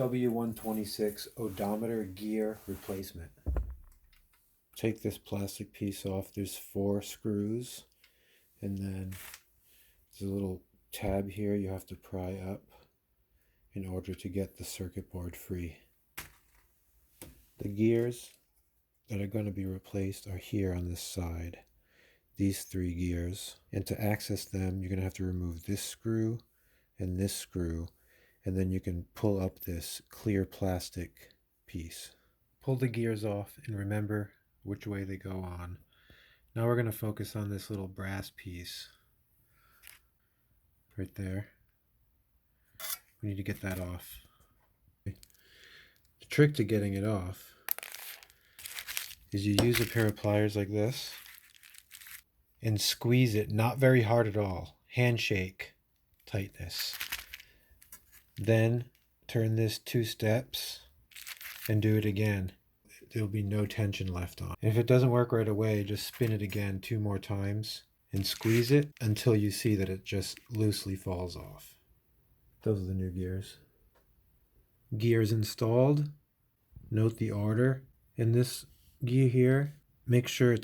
W126 odometer gear replacement. Take this plastic piece off. There's 4 screws, and then there's a little tab here you have to pry up in order to get the circuit board free. The gears that are going to be replaced are here on this side. These 3 gears. And to access them, you're going to have to remove this screw and this screw, and then you can pull up this clear plastic piece. Pull the gears off and remember which way they go on. Now we're going to focus on this little brass piece right there. We need to get that off. The trick to getting it off is you use a pair of pliers like this and squeeze it, not very hard at all, handshake tightness. Then turn this 2 steps and do it again. There'll be no tension left on. And if it doesn't work right away, just spin it again 2 more times and squeeze it until you see that it just loosely falls off. Those are the new gears. Gears installed. Note the order. In this gear here, make sure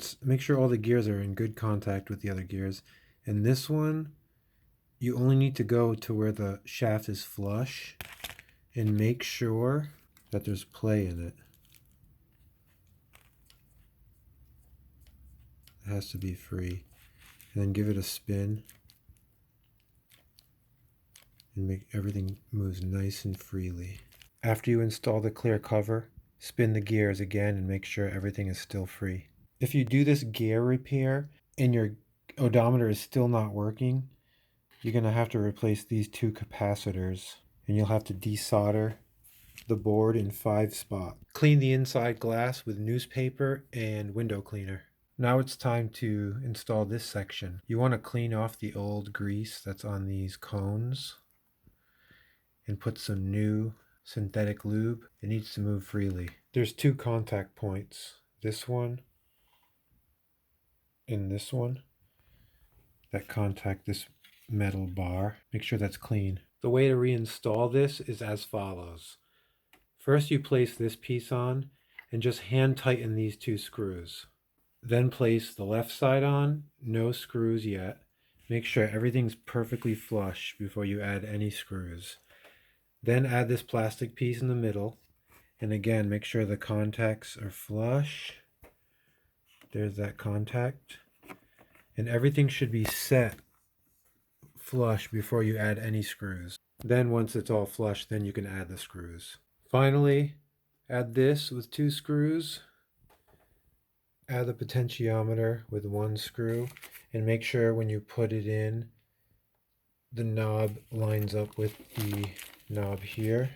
all the gears are in good contact with the other gears. And this one, you only need to go to where the shaft is flush and make sure that there's play in it. It has to be free. And then give it a spin and make everything moves nice and freely. After you install the clear cover, spin the gears again and make sure everything is still free. If you do this gear repair and your odometer is still not working, you're going to have to replace these 2 capacitors, and you'll have to desolder the board in 5 spots. Clean the inside glass with newspaper and window cleaner. Now it's time to install this section. You want to clean off the old grease that's on these cones and put some new synthetic lube. It needs to move freely. There's 2 contact points, this one and this one, that contact this metal bar. Make sure that's clean. The way to reinstall this is as follows. First you place this piece on and just hand tighten these 2 screws. Then place the left side on, no screws yet. Make sure everything's perfectly flush before you add any screws. Then add this plastic piece in the middle, and again make sure the contacts are flush. There's that contact. And everything should be set flush before you add any screws. Then once it's all flush, then you can add the screws. Finally, add this with 2 screws. Add the potentiometer with 1 screw, and make sure when you put it in, the knob lines up with the knob here.